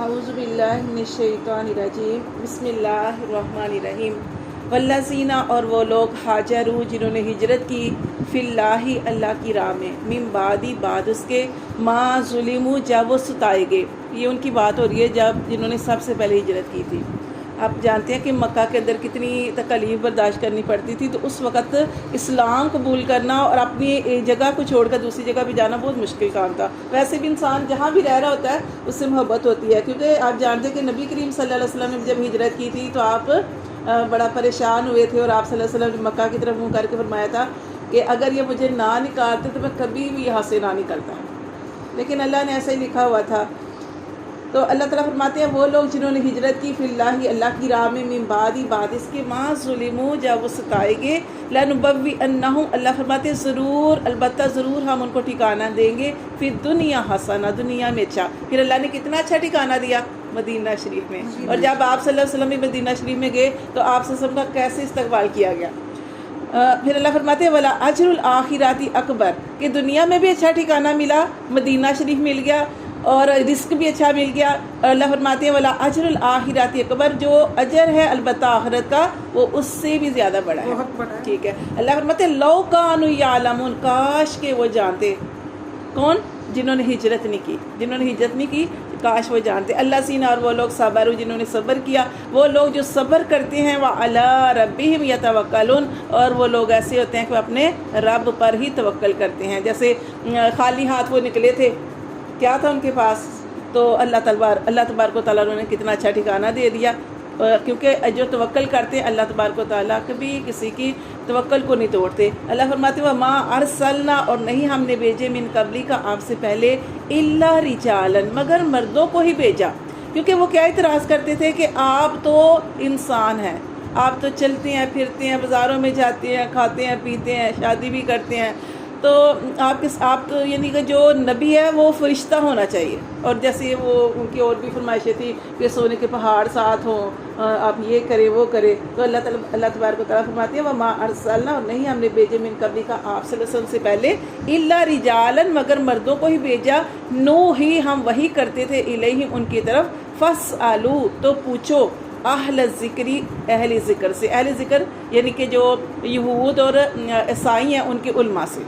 اعوذ باللہ من الشیطان الرجیم بسم اللہ الرحمن الرحیم والذین اور وہ لوگ ہاجروا جنہوں نے ہجرت کی فی اللہ اللہ کی راہ میں من بعد بعد اس کے ما ظلموا جب وہ ستائے گئے. یہ ان کی بات ہو رہی ہے جب جنہوں نے سب سے پہلے ہجرت کی تھی. آپ جانتے ہیں کہ مکہ کے اندر کتنی تکلیف برداشت کرنی پڑتی تھی، تو اس وقت اسلام قبول کرنا اور اپنی جگہ کو چھوڑ کر دوسری جگہ بھی جانا بہت مشکل کام تھا. ویسے بھی انسان جہاں بھی رہ رہا ہوتا ہے اس سے محبت ہوتی ہے، کیونکہ آپ جانتے ہیں کہ نبی کریم صلی اللہ علیہ وسلم نے جب ہجرت کی تھی تو آپ بڑا پریشان ہوئے تھے، اور آپ صلی اللہ علیہ وسلم نے مکہ کی طرف منہ کر کے فرمایا تھا کہ اگر یہ مجھے نہ نکالتے تو میں کبھی بھی یہاں سے نہ نکلتا. لیکن اللہ نے ایسا ہی لکھا ہوا تھا. تو اللہ تعالیٰ فرماتے ہیں وہ لوگ جنہوں نے ہجرت کی فی اللہ اللہ کی راہ میں من بعد اس کے ما ظلموا جب وہ ستائے گے لنبوئنہم اللہ فرماتے ہیں ضرور البتہ ضرور ہم ان کو ٹھکانہ دیں گے فی الدنیا حسنہ دنیا میں اچھا. پھر اللہ نے کتنا اچھا ٹھکانہ دیا مدینہ شریف میں. اور جب آپ صلی اللہ علیہ وسلم بھی مدینہ شریف میں گئے تو آپ صلی اللہ علیہ وسلم کا کیسے استقبال کیا گیا. پھر اللہ فرماتے ہیں ولا اجر الاخرات اکبر کہ دنیا میں بھی اچھا ٹھکانہ ملا، مدینہ شریف مل گیا اور رزق بھی اچھا مل گیا. اور اللہ فرماتے ہیں ولا اجر الاخرات اکبر جو اجر ہے البتہ آخرت کا وہ اس سے بھی زیادہ بڑا ہے. ٹھیک ہے. اللہ فرماتے ہیں لو کانوا یعلمون کاش کہ وہ جانتے. کون؟ جنہوں نے ہجرت نہیں کی کاش وہ جانتے. اللہ سینہ اور وہ لوگ صبر جنہوں نے صبر کیا، وہ لوگ جو صبر کرتے ہیں وعلی ربہم یتوکلون اور وہ لوگ ایسے ہوتے ہیں کہ وہ اپنے رب پر ہی توکل کرتے ہیں. جیسے خالی ہاتھ وہ نکلے تھے، کیا تھا ان کے پاس؟ تو اللہ تبارک و تعالیٰ نے کتنا اچھا ٹھکانہ دے دیا، کیونکہ جو توکل کرتے ہیں اللہ تبارک و تعالیٰ کبھی کسی کی توکل کو نہیں توڑتے. اللہ فرماتے ہیں وما ارسلنا اور نہیں ہم نے بھیجے من قبلی کا آپ سے پہلے الا رجالا مگر مردوں کو ہی بھیجا. کیونکہ وہ کیا اعتراض کرتے تھے کہ آپ تو انسان ہیں، آپ تو چلتے ہیں پھرتے ہیں، بازاروں میں جاتے ہیں، کھاتے ہیں پیتے ہیں، شادی بھی کرتے ہیں، تو آپ تو یعنی کہ جو نبی ہے وہ فرشتہ ہونا چاہیے. اور جیسے وہ ان کی اور بھی فرمائشیں تھی کہ سونے کے پہاڑ ساتھ ہوں، آپ یہ کریں وہ کریں. تو اللہ تبارک و تعالیٰ فرماتے ہیں وما ارسلنا اور نہیں ہم نے بھیجے من قبل کا آپ صلی اللہ علیہ وسلم سے پہلے الا رجالا مگر مردوں کو ہی بھیجا نوحی ہم وحی کرتے تھے الیہم ان کی طرف فاسالو تو پوچھو اہل ذکری اہل ذکر سے. اہل ذکر یعنی کہ جو یہود اور عیسائی ہیں ان کے علماء سے.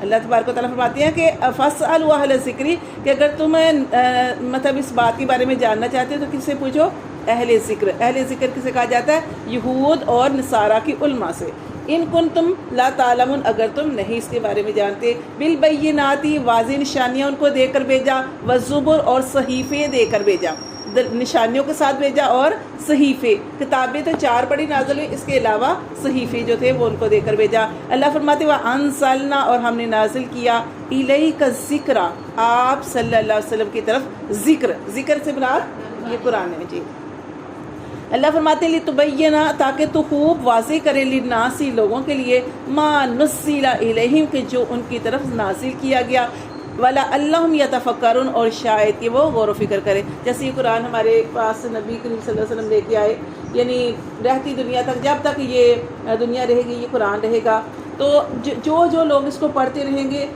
اللہ تبارک و تعالیٰ فرماتے ہیں کہ فاسالوا اہل ذکری کہ اگر تم مطلب اس بات کے بارے میں جاننا چاہتے ہو تو کس سے پوچھو؟ اہل ذکر. اہل ذکر کسے کہا جاتا ہے؟ یہود اور نصارہ کی علماء سے. ان کنتم لا تعلمون اگر تم نہیں اس کے بارے میں جانتے. بالبینات واضح نشانیاں ان کو دے کر بھیجا، والزبر اور صحیفے دے کر بھیجا، نشانیوں کے ساتھ بھیجا اور صحیفے. کتابیں تو 4 بڑی نازل ہوئی، اس کے علاوہ صحیفے جو تھے وہ ان کو دے کر بھیجا. اللہ فرماتے وَأَنزَلْنَا اور ہم نے نازل کیا اِلَيْكَ الذِّكْرَ آپ صلی اللہ علیہ وسلم کی طرف ذکر سے مراد یہ قرآن ہے. جی اللہ فرماتے ہیں لِتُبَيِّنَ تاکہ تو خوب واضح کرے لِلنَّاسِ لوگوں کے لیے مَا نُزِّلَ إِلَيْهِمْ کہ جو ان کی طرف نازل کیا گیا، وَلَعَلَّهُمْ يَتَفَكَّرُونَ اور شاید کہ وہ غور و فکر کرے. جیسے یہ قرآن ہمارے پاس نبی کریم صلی اللہ علیہ وسلم لے کے آئے، یعنی رہتی دنیا تک جب تک یہ دنیا رہے گی یہ قرآن رہے گا، تو جو لوگ اس کو پڑھتے رہیں گے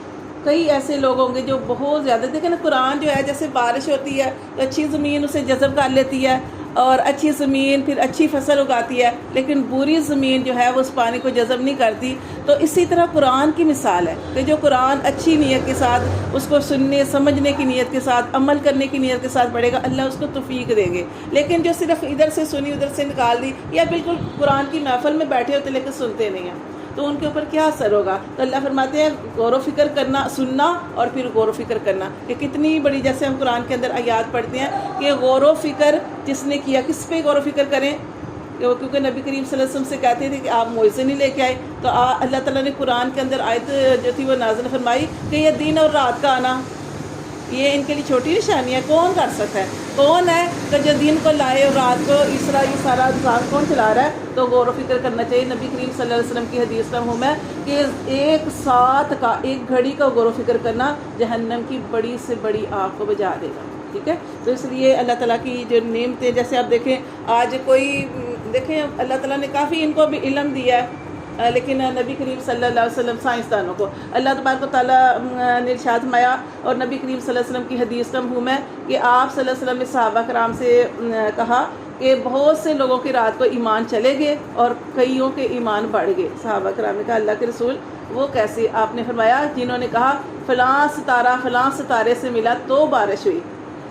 کئی ایسے لوگ ہوں گے جو بہت زیادہ دیکھیں نا قرآن جو ہے جیسے بارش ہوتی ہے تو اچھی زمین اسے جذب کر لیتی ہے اور اچھی زمین پھر اچھی فصل اگاتی ہے، لیکن بری زمین جو ہے وہ اس پانی کو جذب نہیں کرتی. تو اسی طرح قرآن کی مثال ہے کہ جو قرآن اچھی نیت کے ساتھ اس کو سننے سمجھنے کی نیت کے ساتھ عمل کرنے کی نیت کے ساتھ پڑھے گا اللہ اس کو توفیق دیں گے. لیکن جو صرف ادھر سے سنی ادھر سے نکال دی یا بالکل قرآن کی محفل میں بیٹھے ہوتے لیکن سنتے نہیں ہیں تو ان کے اوپر کیا اثر ہوگا؟ تو اللہ فرماتے ہیں غور و فکر کرنا، سننا اور پھر غور و فکر کرنا. کہ کتنی بڑی جیسے ہم قرآن کے اندر آیات پڑھتے ہیں کہ غور و فکر جس نے کیا کس پہ غور و فکر کریں؟ کیونکہ نبی کریم صلی اللہ علیہ وسلم سے کہتے تھے کہ آپ معجزے نہیں لے کے آئے، تو اللہ تعالیٰ نے قرآن کے اندر آیت جو تھی وہ نازل فرمائی کہ یہ دن اور رات کا آنا یہ ان کے لیے چھوٹی نشانی ہے. کون کر سکتا ہے؟ کون ہے کہ جو دن کو لائے اور رات کو اس طرح یہ سارا نظام کون چلا رہا ہے؟ تو غور و فکر کرنا چاہیے. نبی کریم صلی اللہ علیہ وسلم کی حدیث میں ہوں میں کہ ایک ساتھ کا ایک گھڑی کا غور و فکر کرنا جہنم کی بڑی سے بڑی آگ کو بجھا دے گا. ٹھیک ہے. تو اس لیے اللہ تعالیٰ کی جو نعمتیں جیسے آپ دیکھیں آج کوئی دیکھیں اللہ تعالیٰ نے کافی ان کو بھی علم دیا ہے لیکن نبی کریم صلی اللہ علیہ وسلم سائنسدانوں کو اللہ تبارک و تعالیٰ نے ارشاد فرمایا، اور نبی کریم صلی اللہ علیہ وسلم کی حدیث کا مفہوم ہے کہ آپ صلی اللہ علیہ وسلم نے صحابہ کرام سے کہا کہ بہت سے لوگوں کی رات کو ایمان چلے گئے اور کئیوں کے ایمان بڑھ گئے۔ صحابہ کرام نے کہا اللہ کے رسول وہ کیسے؟ آپ نے فرمایا جنہوں نے کہا فلاں ستارہ فلاں ستارے سے ملا تو بارش ہوئی،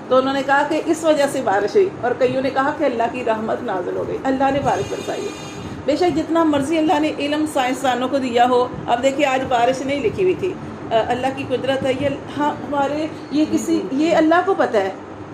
تو انہوں نے کہا کہ اس وجہ سے بارش ہوئی، اور کئیوں نے کہا کہ اللہ کی رحمت نازل ہو گئی، اللہ نے بارش برسائی ہے۔ بے شک جتنا مرضی اللہ نے علم سائنسدانوں کو دیا ہو، اب دیکھیے آج بارش نہیں لکھی ہوئی تھی، اللہ کی قدرت ہے، یہ ہمارے یہ اللہ کو پتہ ہے،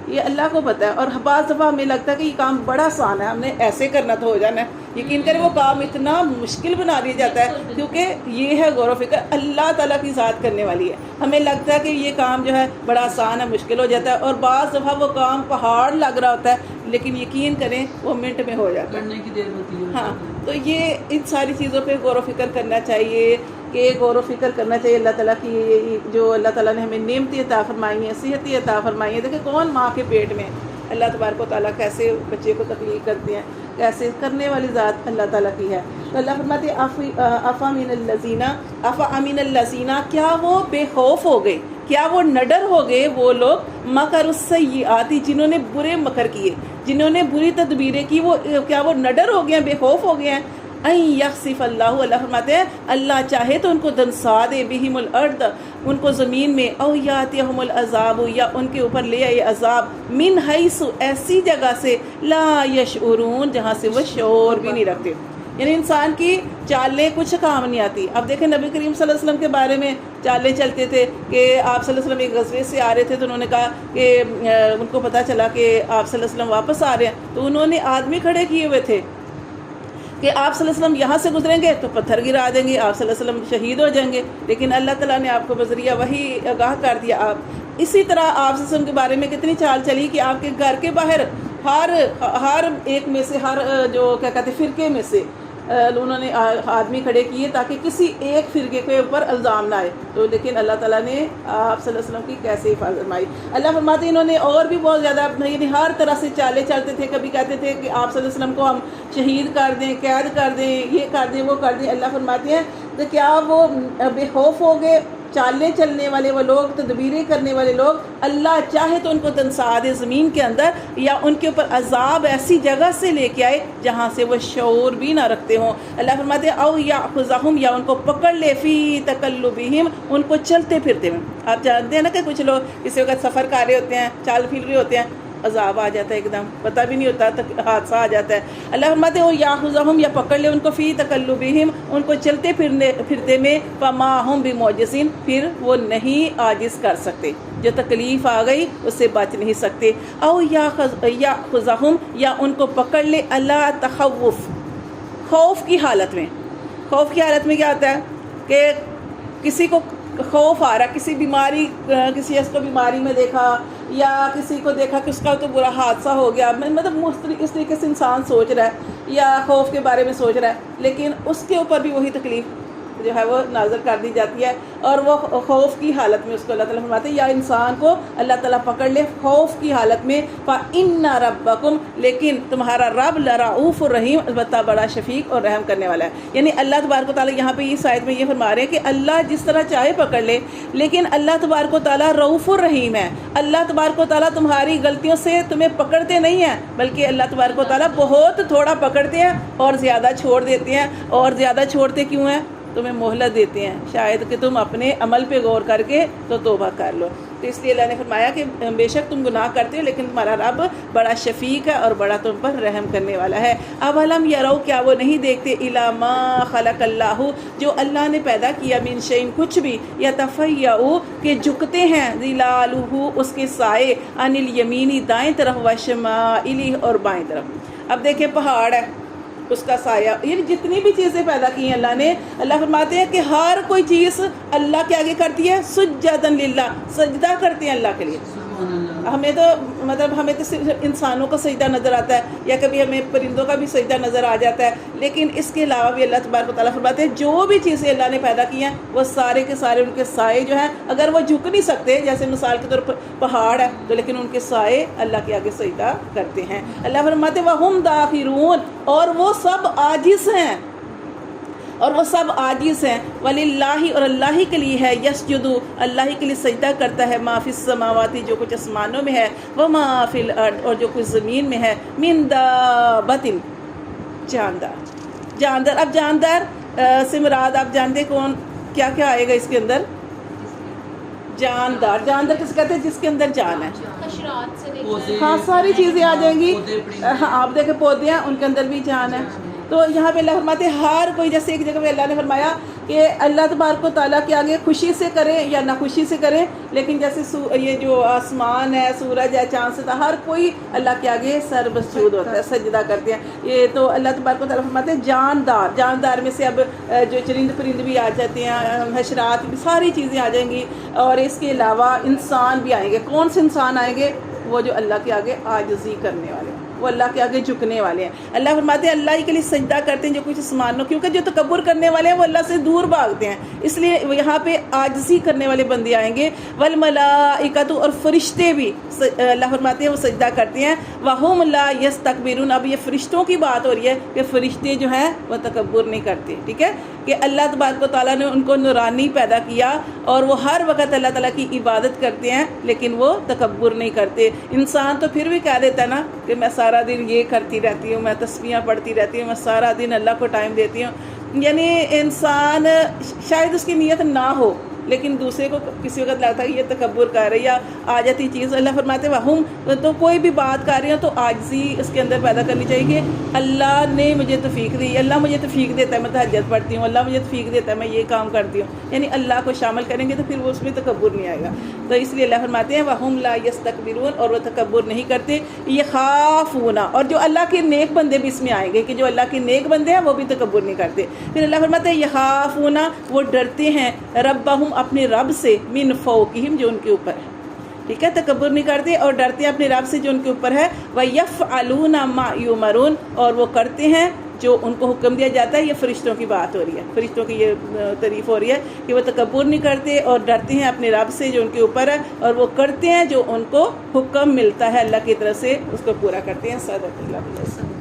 یہ اللہ کو پتہ ہے۔ اور بعض دفعہ ہمیں لگتا ہے کہ یہ کام بڑا آسان ہے، ہم نے ایسے کرنا تو ہو جانا ہے، یقین کریں وہ کام اتنا مشکل بنا دیا جاتا ہے، کیونکہ یہ ہے غور و فکر اللہ تعالیٰ کی ذات کرنے والی ہے۔ ہمیں لگتا ہے کہ یہ کام جو ہے بڑا آسان ہے، مشکل ہو جاتا ہے، اور بعض دفعہ وہ کام پہاڑ لگ رہا ہوتا ہے، لیکن یقین کریں وہ منٹ میں ہو جاتا ہے، کرنے کی دیر ہوتی ہے۔ ہاں، تو یہ ان ساری چیزوں پہ غور و فکر کرنا چاہیے، کہ غور و فکر کرنا چاہیے اللہ تعالیٰ کی جو اللہ تعالیٰ نے ہمیں نعمتیں عطا فرمائی ہیں، صحتیں عطا فرمائی ہیں۔ دیکھیں کون ماں کے پیٹ میں، اللہ تبارک و تعالیٰ کیسے بچے کو تکلیف کرتے ہیں، کیسے کرنے والی ذات اللہ تعالیٰ کی ہے۔ تو اللہ فرماتے افا امین الذین، کیا وہ بے خوف ہو گئے، کیا وہ نڈر ہو گئے وہ لوگ مکر السیئات، جنہوں نے برے مکر کیے، جنہوں نے بری تدبیریں کی، وہ کیا وہ نڈر ہو گئے ہیں، بے خوف ہو گئے ہیں؟ این یخسف اللہ، اللہ فرماتے ہیں اللہ چاہے تو ان کو دنسا دے بہم الارض، ان کو زمین میں، او یاتیہم العذاب، یا ان کے اوپر لے آئے عذاب، من حیث، ایسی جگہ سے، لا یشعرون، جہاں سے وہ شعور بھی نہیں رکھتے، یعنی انسان کی چالیں کچھ کام نہیں آتی۔ اب دیکھیں نبی کریم صلی اللہ علیہ وسلم کے بارے میں چالیں چلتے تھے کہ آپ صلی اللہ علیہ وسلم ایک غزوے سے آ رہے تھے، تو انہوں نے کہا کہ ان کو پتہ چلا کہ آپ صلی اللہ علیہ وسلم واپس آ رہے ہیں، تو انہوں نے آدمی کھڑے کیے ہوئے تھے کہ آپ صلی اللہ علیہ وسلم یہاں سے گزریں گے تو پتھر گرا دیں گے، آپ صلی اللہ علیہ وسلم شہید ہو جائیں گے، لیکن اللہ تعالیٰ نے آپ کو بذریعہ وحی آگاہ کر دیا۔ آپ اسی طرح آپ صلی اللہ علیہ وسلم کے بارے میں کتنی چال چلی کہ آپ کے گھر کے باہر ہر ایک میں سے، ہر جو کیا کہتے ہیں فرقے میں سے انہوں نے آدمی کھڑے کیے تاکہ کسی ایک فرقے کے اوپر الزام نہ آئے، تو لیکن اللہ تعالیٰ نے آپ صلی اللہ علیہ وسلم کی کیسے حفاظت فرمائی۔ اللہ فرماتے ہیں انہوں نے اور بھی بہت زیادہ، یعنی ہر طرح سے چالے چلتے تھے، کبھی کہتے تھے کہ آپ صلی اللہ علیہ وسلم کو ہم شہید کر دیں، قید کر دیں، یہ کر دیں، وہ کر دیں۔ اللہ فرماتے ہیں کہ کیا وہ بے خوف ہو گئے، چالیں چلنے والے وہ لوگ، تدبیریں کرنے والے لوگ، اللہ چاہے تو ان کو دنسا دے زمین کے اندر، یا ان کے اوپر عذاب ایسی جگہ سے لے کے آئے جہاں سے وہ شعور بھی نہ رکھتے ہوں۔ اللہ فرماتے ہیں او یاخذہم، یا ان کو پکڑ لے فی تقلبہم، ان کو چلتے پھرتے میں۔ آپ جانتے ہیں نا کہ کچھ لوگ کسی وقت سفر کر رہے ہوتے ہیں، چال پھر رہے ہوتے ہیں، عذاب آ جاتا ہے، ایک دم پتہ بھی نہیں ہوتا، حادثہ آ جاتا ہے۔ اللہ فرماتے ہیں یاخذہم، یا پکڑ لے ان کو فی تقلبہم، ان کو چلتے پھرتے میں، فما ہم بمعجزین، پھر وہ نہیں عاجز کر سکتے، جو تکلیف آ گئی اس سے بچ نہیں سکتے۔ او یاخذہم، یا ان کو پکڑ لے اللہ تخوف، خوف کی حالت میں۔ خوف کی حالت میں کیا ہوتا ہے کہ کسی کو خوف آ رہا، کسی بیماری، کسی شخص کو بیماری میں دیکھا، یا کسی کو دیکھا کہ اس کا تو برا حادثہ ہو گیا، مطلب اس طریقے سے انسان سوچ رہا ہے یا خوف کے بارے میں سوچ رہا ہے، لیکن اس کے اوپر بھی وہی تکلیف جو ہے وہ نازل کر دی جاتی ہے، اور وہ خوف کی حالت میں اس کو اللہ تعالیٰ فرماتے ہیں، یا انسان کو اللہ تعالیٰ پکڑ لے خوف کی حالت میں، فَإِنَّ رَبَّكُمْ، لیکن تمہارا رب لرؤوف الرحیم، البتہ بڑا شفیق اور رحم کرنے والا ہے۔ یعنی اللہ تبارک و تعالیٰ یہاں پہ اس آیت میں یہ فرما رہے ہیں کہ اللہ جس طرح چاہے پکڑ لے، لیکن اللہ تبارک و تعالیٰ رؤوف الرحیم ہے۔ اللہ تبارک و تعالیٰ تمہاری غلطیوں سے تمہیں پکڑتے نہیں ہیں، بلکہ اللہ تبارک و تعالیٰ بہت تھوڑا پکڑتے ہیں اور زیادہ چھوڑ دیتے ہیں، اور زیادہ چھوڑتے کیوں ہیں؟ تمہیں مہلت دیتے ہیں، شاید کہ تم اپنے عمل پہ غور کر کے تو توبہ کر لو۔ تو اس لیے اللہ نے فرمایا کہ بے شک تم گناہ کرتے ہو، لیکن تمہارا رب بڑا شفیق ہے اور بڑا تم پر رحم کرنے والا ہے۔ اولم یرو، کیا وہ نہیں دیکھتے، الی ما خلق اللہ، جو اللہ نے پیدا کیا، من شیء، کچھ بھی، یتفیع، کہ جھکتے ہیں، ظلالہ، اس کے سائے، عن الیمین، دائیں طرف، وشمائل، اور بائیں طرف۔ اب دیکھیں پہاڑ ہے، اس کا سایہ، یعنی جتنی بھی چیزیں پیدا کی ہیں اللہ نے، اللہ فرماتے ہیں کہ ہر کوئی چیز اللہ کے آگے کرتی ہے، سجدن للہ، سجدہ کرتے ہیں اللہ کے لیے۔ ہمیں تو ہمیں تو صرف انسانوں کا سجدہ نظر آتا ہے، یا کبھی ہمیں پرندوں کا بھی سجدہ نظر آ جاتا ہے، لیکن اس کے علاوہ بھی اللہ تبارک و تعالیٰ فرماتے ہیں جو بھی چیزیں اللہ نے پیدا کی ہیں وہ سارے کے سارے ان کے سائے جو ہیں، اگر وہ جھک نہیں سکتے، جیسے مثال کے طور پر پہاڑ ہے، تو لیکن ان کے سائے اللہ کے آگے سجدہ کرتے ہیں۔ اللہ فرماتے ہیں وَهُمْ دَاخِرُونَ، اور وہ سب عاجز ہیں، اور وہ سب عاجز ہیں. وَلِلَّهِ اور اللہ ہی کے لیے ہے. یسجد اللہ ہی کے لیے سجدہ کرتا ہے. ما فی السماوات جو کچھ آسمانوں میں ہے. وما فی الارض اور جو کچھ زمین میں ہے. من دابۃ جاندار. اب جاندار سے مراد آپ جانتے کون کیا کیا آئے گا اس کے اندر؟ جاندار کس کہتے ہیں؟ جس کے اندر جان ہے. ہاں ساری چیزیں آ جائیں گی. ہاں آپ دیکھیں پودے ہیں ان کے اندر بھی جان ہے. تو یہاں پہ اللہ فرماتے ہیں ہر کوئی، جیسے ایک جگہ پہ اللہ نے فرمایا کہ اللہ تبارک و تعالیٰ کے آگے خوشی سے کریں یا ناخوشی سے کریں، لیکن جیسے یہ جو آسمان ہے، سورج ہے، چاند ستارہ، ہر کوئی اللہ کے آگے سر مسجود ہوتا ہے، سجدہ کرتے ہیں. یہ تو اللہ تبارک و تعالیٰ فرماتے ہیں جاندار میں سے اب جو چرند پرند بھی آ جاتے ہیں، حشرات بھی، ساری چیزیں آ جائیں گی. اور اس کے علاوہ انسان بھی آئیں گے. کون سے انسان آئیں گے؟ وہ جو اللہ کے آگے عاجزی کرنے والے ہیں، وہ اللہ کے آگے جھکنے والے ہیں. اللہ فرماتے ہیں اللہ ہی کے لیے سجدہ کرتے ہیں جو کچھ آسمانوں، کیونکہ جو تکبر کرنے والے ہیں وہ اللہ سے دور بھاگتے ہیں، اس لیے یہاں پہ عاجزی کرنے والے بندے آئیں گے. والملائکۃ اور فرشتے بھی اللہ فرماتے ہیں وہ سجدہ کرتے ہیں. وہم لا یستکبرون. اب یہ فرشتوں کی بات ہو رہی ہے کہ فرشتے جو ہیں وہ تکبر نہیں کرتے. ٹھیک ہے کہ اللہ تبارک و تعالیٰ نے ان کو نورانی پیدا کیا اور وہ ہر وقت اللہ تعالیٰ کی عبادت کرتے ہیں، لیکن وہ تکبر نہیں کرتے. انسان تو پھر بھی کہہ دیتا ہے نا کہ میں سارا دن یہ کرتی رہتی ہوں، میں تسبیحاں پڑھتی رہتی ہوں، میں سارا دن اللہ کو ٹائم دیتی ہوں. یعنی انسان شاید اس کی نیت نہ ہو، لیکن دوسرے کو کسی وقت لگتا ہے کہ یہ تکبر کر رہی ہے، آ جاتی چیز. اللہ فرماتے ہیں وہم، تو کوئی بھی بات کر رہی ہوں تو عاجزی اس کے اندر پیدا کرنی چاہیے کہ اللہ نے مجھے توفیق دی، اللہ مجھے توفیق دیتا ہے میں تہجد پڑھتی ہوں، اللہ مجھے توفیق دیتا ہے میں یہ کام کرتی ہوں. یعنی اللہ کو شامل کریں گے تو پھر وہ اس میں تکبر نہیں آئے گا. تو اس لیے اللہ فرماتے ہیں وہم لا یستکبرون، اور وہ تکبر نہیں کرتے. یخافون، اور جو اللہ کے نیک بندے بھی اس میں آئیں گے کہ جو اللہ کے نیک بندے ہیں وہ بھی تکبر نہیں کرتے. پھر اللہ فرماتے ہیں یخافون، وہ ڈرتے ہیں ربہم، اپنے رب سے، من فوقہم، جو ان کے اوپر ہے. ٹھیک ہے، تکبر نہیں کرتے اور ڈرتے ہیں اپنے رب سے جو ان کے اوپر ہے. وَيَفْعَلُونَ مَا يُؤْمَرُونَ، اور وہ کرتے ہیں جو ان کو حکم دیا جاتا ہے. یہ فرشتوں کی بات ہو رہی ہے، فرشتوں کی یہ تعریف ہو رہی ہے کہ وہ تکبر نہیں کرتے اور ڈرتے ہیں اپنے رب سے جو ان کے اوپر ہے، اور وہ کرتے ہیں جو ان کو حکم ملتا ہے اللہ کی طرف سے، اس کو پورا کرتے ہیں. صدق اللہ.